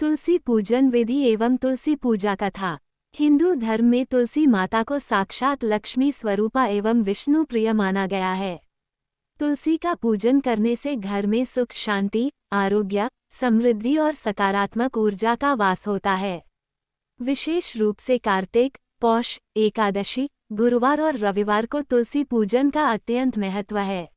तुलसी पूजन विधि एवं तुलसी पूजा कथा। हिंदू धर्म में तुलसी माता को साक्षात लक्ष्मी स्वरूपा एवं विष्णु प्रिय माना गया है। तुलसी का पूजन करने से घर में सुख शांति, आरोग्य, समृद्धि और सकारात्मक ऊर्जा का वास होता है। विशेष रूप से कार्तिक, पौष, एकादशी, गुरुवार और रविवार को तुलसी पूजन का अत्यंत महत्व है।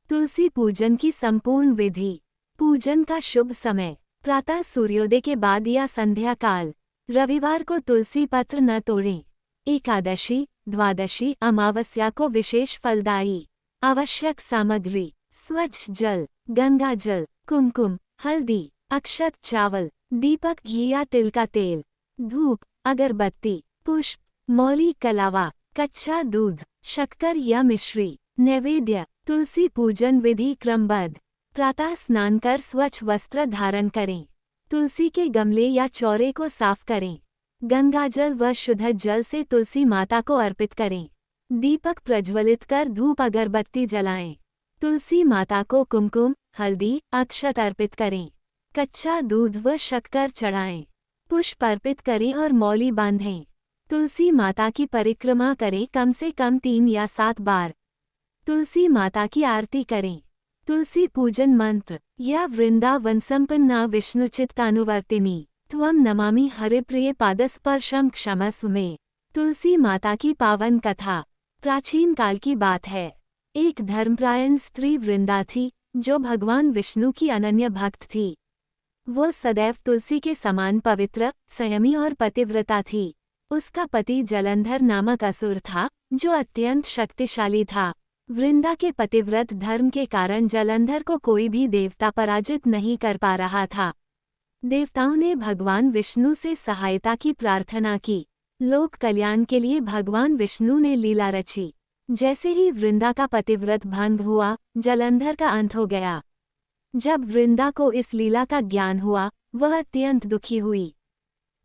तुलसी पूजन की संपूर्ण विधि। पूजन का शुभ समय प्रातः सूर्योदय के बाद या संध्या काल। रविवार को तुलसी पत्र न तोड़ें। एकादशी, द्वादशी, अमावस्या को विशेष फलदायी। आवश्यक सामग्री: स्वच्छ जल, गंगा जल, कुमकुम, हल्दी, अक्षत चावल, दीपक घी या तिल का तेल, धूप, अगरबत्ती, पुष्प, मौली कलावा, कच्चा दूध, शक्कर या मिश्री। नैवेद्य: तुलसी पूजन विधि क्रमबद्ध। प्रातः स्नान कर स्वच्छ वस्त्र धारण करें। तुलसी के गमले या चौरे को साफ करें। गंगाजल व शुद्ध जल से तुलसी माता को अर्पित करें। दीपक प्रज्वलित कर धूप अगरबत्ती जलाएं। तुलसी माता को कुमकुम, हल्दी, अक्षत अर्पित करें। कच्चा दूध व शक्कर चढ़ाएं। पुष्प अर्पित करें और मौली बांधें। तुलसी माता की परिक्रमा करें कम से कम 3 या 7 बार। तुलसी माता की आरती करें। तुलसी पूजन मंत्र: या वृंदावन संपन्ना विष्णुचित्तानुवर्तिनी त्वं नमामि हरिप्रिय पादस्पर्शम क्षमस्व मे। तुलसी माता की पावन कथा। प्राचीन काल की बात है। एक धर्मपरायण स्त्री वृंदा थी, जो भगवान विष्णु की अनन्य भक्त थी। वो सदैव तुलसी के समान पवित्र, संयमी और पतिव्रता थी। उसका पति जलंधर नामक असुर था, जो अत्यंत शक्तिशाली था। वृंदा के पतिव्रत धर्म के कारण जलंधर को कोई भी देवता पराजित नहीं कर पा रहा था। देवताओं ने भगवान विष्णु से सहायता की प्रार्थना की। लोक कल्याण के लिए भगवान विष्णु ने लीला रची। जैसे ही वृंदा का पतिव्रत भंग हुआ, जलंधर का अंत हो गया। जब वृंदा को इस लीला का ज्ञान हुआ, वह अत्यंत दुखी हुई।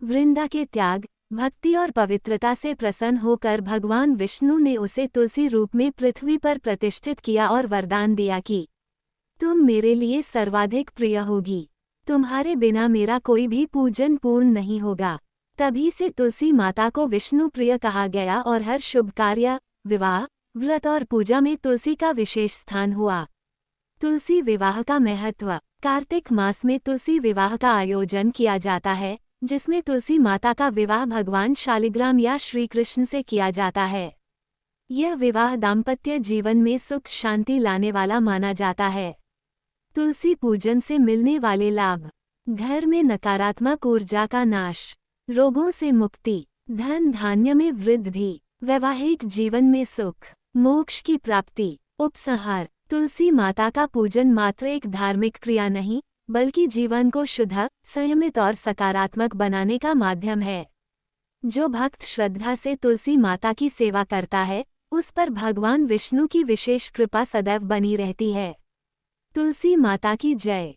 वृंदा के त्याग, भक्ति और पवित्रता से प्रसन्न होकर भगवान विष्णु ने उसे तुलसी रूप में पृथ्वी पर प्रतिष्ठित किया और वरदान दिया कि तुम मेरे लिए सर्वाधिक प्रिय होगी। तुम्हारे बिना मेरा कोई भी पूजन पूर्ण नहीं होगा। तभी से तुलसी माता को विष्णु प्रिय कहा गया और हर शुभ कार्य, विवाह, व्रत और पूजा में तुलसी का विशेष स्थान हुआ। तुलसी विवाह का महत्व। कार्तिक मास में तुलसी विवाह का आयोजन किया जाता है, जिसमें तुलसी माता का विवाह भगवान शालिग्राम या श्री कृष्ण से किया जाता है। यह विवाह दाम्पत्य जीवन में सुख शांति लाने वाला माना जाता है। तुलसी पूजन से मिलने वाले लाभ: घर में नकारात्मक ऊर्जा का नाश, रोगों से मुक्ति, धन धान्य में वृद्धि, वैवाहिक जीवन में सुख, मोक्ष की प्राप्ति। उपसंहार: तुलसी माता का पूजन मात्र एक धार्मिक क्रिया नहीं, बल्कि जीवन को शुद्ध, संयमित और सकारात्मक बनाने का माध्यम है। जो भक्त श्रद्धा से तुलसी माता की सेवा करता है, उस पर भगवान विष्णु की विशेष कृपा सदैव बनी रहती है। तुलसी माता की जय।